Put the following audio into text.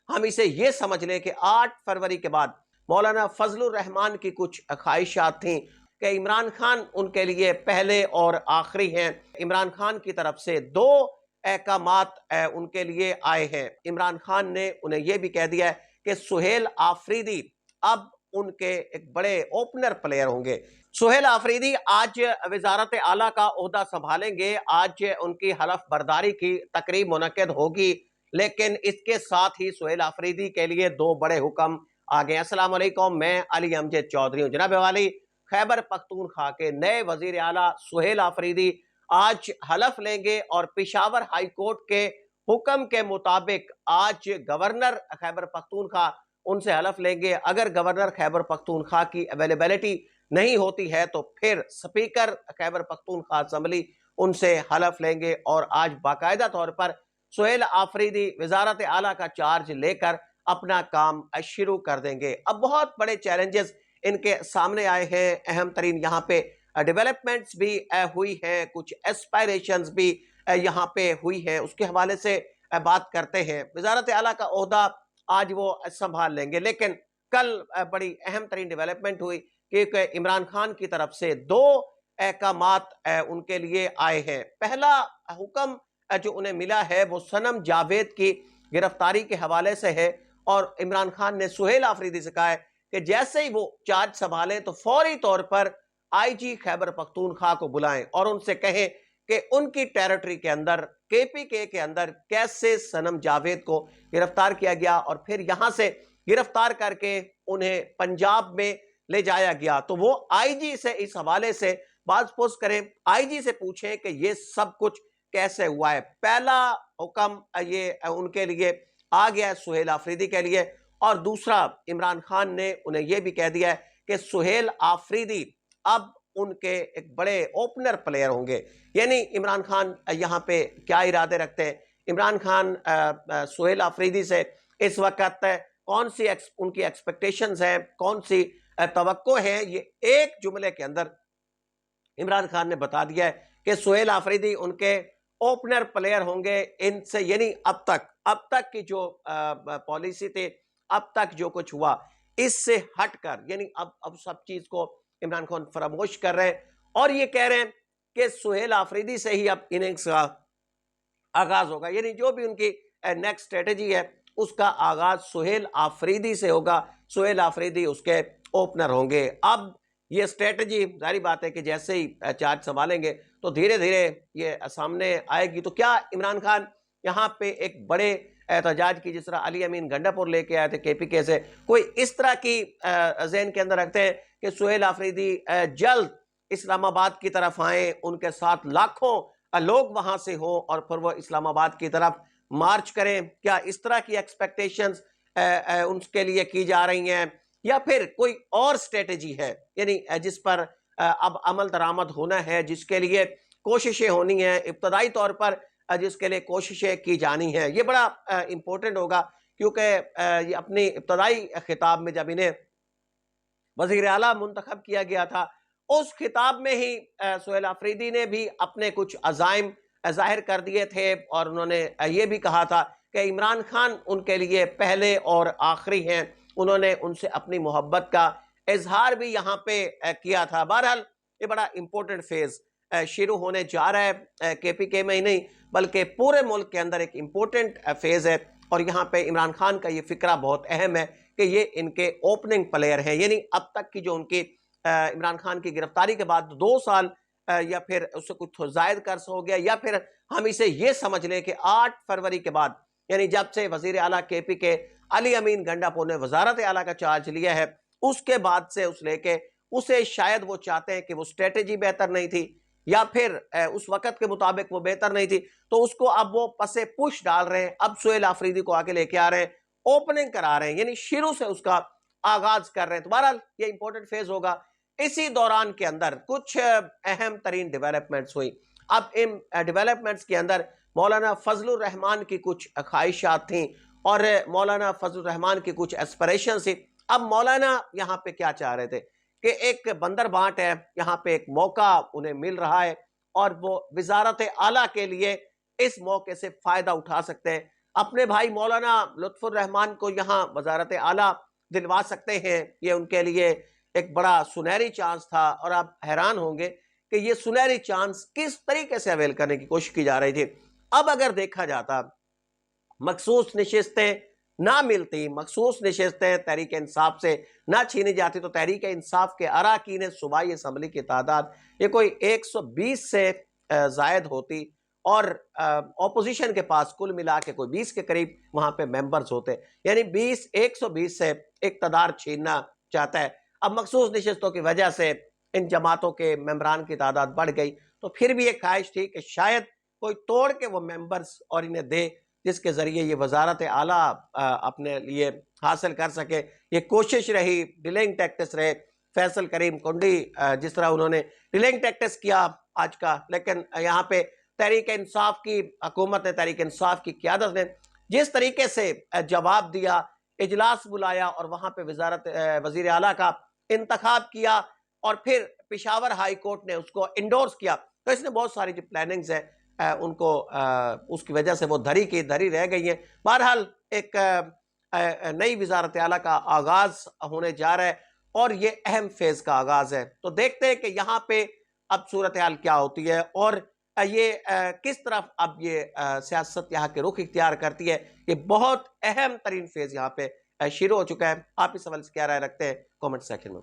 ہم اسے یہ سمجھ لیں کہ 8 فروری کے بعد مولانا فضل الرحمان کی کچھ خواہشات تھیں کہ عمران خان ان کے لیے پہلے اور آخری ہیں۔ عمران خان کی طرف سے 2 احکامات ان کے لیے آئے ہیں۔ عمران خان نے انہیں یہ بھی کہہ دیا ہے کہ سہیل آفریدی اب ان کے ایک بڑے اوپنر پلیئر ہوں گے۔ سہیل آفریدی آج وزارت اعلیٰ کا عہدہ سنبھالیں گے، آج ان کی حلف برداری کی تقریب منعقد ہوگی، لیکن اس کے ساتھ ہی سہیل آفریدی کے لیے 2 بڑے حکم آگئے۔ السلام علیکم، میں علی امجد چودھری ہوں۔ جناب والی، خیبر پختونخوا کے نئے وزیر اعلیٰ سہیل آفریدی آج حلف لیں گے اور پشاور ہائی کورٹ کے حکم کے مطابق آج گورنر خیبر پختونخوا ان سے حلف لیں گے۔ اگر گورنر خیبر پختونخوا کی اویلیبلٹی نہیں ہوتی ہے تو پھر سپیکر خیبر پختونخوا اسمبلی ان سے حلف لیں گے، اور آج باقاعدہ طور پر سہیل آفریدی وزارت اعلیٰ کا چارج لے کر اپنا کام شروع کر دیں گے۔ اب بہت بڑے چیلنجز ان کے سامنے آئے ہیں، اہم ترین یہاں پہ ڈیولپمنٹس بھی ہوئی ہیں، کچھ ایسپائریشنز بھی یہاں پہ ہوئی ہیں، اس کے حوالے سے بات کرتے ہیں۔ وزارت اعلیٰ کا عہدہ آج وہ سنبھال لیں گے، لیکن کل بڑی اہم ترین ڈیولپمنٹ ہوئی کہ عمران خان کی طرف سے 2 احکامات ان کے لیے آئے ہیں۔ پہلا حکم جو انہیں ملا ہے وہ صنم جاوید کی گرفتاری کے حوالے سے ہے، اور عمران خان نے سہیل آفریدی سے کہا ہے کہ جیسے ہی وہ چارج سنبھالیں تو فوری طور پر آئی جی خیبر پختونخوا کو بلائیں اور ان سے کہیں کہ ان کی ٹیریٹری کے اندر KPK کے اندر کیسے صنم جاوید کو گرفتار کیا گیا اور پھر یہاں سے گرفتار کر کے انہیں پنجاب میں لے جایا گیا، تو وہ آئی جی سے اس حوالے سے بات پوچھ کریں، آئی جی سے پوچھیں کہ یہ سب کچھ کیسے ہوا ہے۔ پہلا حکم یہ ان کے لیے آ گیا ہے سہیل آفریدی کے لیے، اور دوسرا عمران خان نے انہیں یہ بھی کہہ دیا ہے کہ سہیل آفریدی اب ان کے ایک بڑے اوپنر پلیئر ہوں گے۔ یعنی عمران خان یہاں پہ کیا ارادے رکھتے ہیں؟ عمران خان سہیل آفریدی سے اس وقت کون سی ان کی ایکسپیکٹیشنز ہیں، کون سی توقع ہے، یہ ایک جملے کے اندر عمران خان نے بتا دیا ہے کہ سہیل آفریدی ان کے اوپنر پلیئر ہوں گے۔ ان سے یعنی اب تک کی جو پالیسی تھی، اب تک جو کچھ ہوا، اس سے ہٹ کر یعنی اب سب چیز کو عمران خان فراموش کر رہے ہیں، اور یہ کہہ رہے ہیں کہ سہیل آفریدی سے ہی اب اننگز کا آغاز ہوگا، یعنی جو بھی ان کی نیکسٹ اسٹریٹجی ہے اس کا آغاز سہیل آفریدی سے ہوگا، سہیل آفریدی اس کے اوپنر ہوں گے۔ اب یہ اسٹریٹجی ظاہری بات ہے کہ جیسے ہی چارج سنبھالیں گے تو دھیرے دھیرے یہ سامنے آئے گی۔ تو کیا عمران خان یہاں پہ ایک بڑے احتجاج کی، جس طرح علی امین گنڈا پور لے کے آئے تھے KPK سے، کوئی اس طرح کی ذہن کے اندر رکھتے ہیں کہ سہیل آفریدی جلد اسلام آباد کی طرف آئیں، ان کے ساتھ لاکھوں لوگ وہاں سے ہوں اور پھر وہ اسلام آباد کی طرف مارچ کریں؟ کیا اس طرح کی ایکسپیکٹیشنز ان کے لیے کی جا رہی ہیں، یا پھر کوئی اور اسٹریٹجی ہے یعنی جس پر اب عمل درآمد ہونا ہے، جس کے لیے کوششیں ہونی ہیں، ابتدائی طور پر جس کے لیے کوششیں کی جانی ہیں؟ یہ بڑا امپورٹنٹ ہوگا، کیونکہ یہ اپنی ابتدائی خطاب میں جب انہیں وزیر اعلیٰ منتخب کیا گیا تھا، اس خطاب میں ہی سہیل آفریدی نے بھی اپنے کچھ عزائم ظاہر کر دیے تھے، اور انہوں نے یہ بھی کہا تھا کہ عمران خان ان کے لیے پہلے اور آخری ہیں۔ انہوں نے ان سے اپنی محبت کا اظہار بھی یہاں پہ کیا تھا۔ بہرحال یہ بڑا امپورٹنٹ فیز شروع ہونے جا رہا ہے، KPK میں ہی نہیں بلکہ پورے ملک کے اندر ایک امپورٹنٹ فیز ہے، اور یہاں پہ عمران خان کا یہ فکرہ بہت اہم ہے کہ یہ ان کے اوپننگ پلیئر ہیں۔ یعنی اب تک کی جو ان کی عمران خان کی گرفتاری کے بعد 2 سال یا پھر اس سے کچھ زائد عرصہ ہو گیا، یا پھر ہم اسے یہ سمجھ لیں کہ 8 فروری کے بعد، یعنی جب سے وزیر اعلیٰ KPK علی امین گنڈا پور نے وزارت اعلیٰ کا چارج لیا ہے، اس کے بعد سے اس لے کے اسے شاید وہ چاہتے ہیں کہ وہ اسٹریٹجی بہتر نہیں تھی، یا پھر اس وقت کے مطابق وہ بہتر نہیں تھی، تو اس کو اب وہ پسے پش ڈال رہے ہیں، اب سہیل آفریدی کو آگے لے کے آ رہے ہیں، اوپننگ کرا رہے ہیں، یعنی شروع سے اس کا آغاز کر رہے ہیں۔ تو بہرحال یہ امپورٹنٹ فیز ہوگا۔ اسی دوران کے اندر کچھ اہم ترین ڈیولپمنٹس ہوئی۔ اب ان ڈیولپمنٹس کے اندر مولانا فضل الرحمان کی کچھ خواہشات تھیں، اور مولانا فضل الرحمان کی کچھ ایسپریشنز تھیں۔ اب مولانا یہاں پہ کیا چاہ رہے تھے کہ ایک بندر بانٹ ہے، یہاں پہ ایک موقع انہیں مل رہا ہے، اور وہ وزارت اعلیٰ کے لیے اس موقع سے فائدہ اٹھا سکتے ہیں۔ اپنے بھائی مولانا لطف الرحمان کو یہاں وزارت اعلیٰ دلوا سکتے ہیں، یہ ان کے لیے ایک بڑا سنہری چانس تھا، اور آپ حیران ہوں گے کہ یہ سنہری چانس کس طریقے سے اویل کرنے کی کوشش کی جا رہی تھی۔ اب اگر دیکھا جاتا مخصوص نشستیں نہ ملتی، مخصوص نشستیں تحریک انصاف سے نہ چھینی جاتی، تو تحریک انصاف کے اراکین صوبائی اسمبلی کی تعداد یہ کوئی 120 سے زائد ہوتی، اور اپوزیشن کے پاس کل ملا کے کوئی 20 کے قریب وہاں پہ ممبرز ہوتے، یعنی 120 سے اقتدار چھیننا چاہتا ہے۔ اب مخصوص نشستوں کی وجہ سے ان جماعتوں کے ممبران کی تعداد بڑھ گئی، تو پھر بھی ایک خواہش تھی کہ شاید کوئی توڑ کے وہ ممبرز اور انہیں دے، جس کے ذریعے یہ وزارت اعلیٰ اپنے لیے حاصل کر سکے۔ یہ کوشش رہی، ڈیلنگ ٹیکٹس رہے، فیصل کریم کنڈی جس طرح انہوں نے ڈیلنگ ٹیکٹس کیا آج کا، لیکن یہاں پہ تحریک انصاف کی حکومت نے، تحریک انصاف کی قیادت نے جس طریقے سے جواب دیا، اجلاس بلایا اور وہاں پہ وزیر اعلیٰ کا انتخاب کیا، اور پھر پشاور ہائی کورٹ نے اس کو انڈورس کیا، تو اس نے بہت ساری جو پلاننگز ہیں ان کو اس کی وجہ سے وہ دھری رہ گئی ہیں۔ بہرحال ایک نئی وزارت اعلیٰ کا آغاز ہونے جا رہا ہے، اور یہ اہم فیز کا آغاز ہے، تو دیکھتے ہیں کہ یہاں پہ اب صورتحال کیا ہوتی ہے، اور یہ کس طرف اب یہ سیاست یہاں کے رخ اختیار کرتی ہے۔ یہ بہت اہم ترین فیز یہاں پہ شروع ہو چکا ہے۔ آپ اس حوالے سے کیا رائے رکھتے ہیں؟ کومنٹ سیکشن میں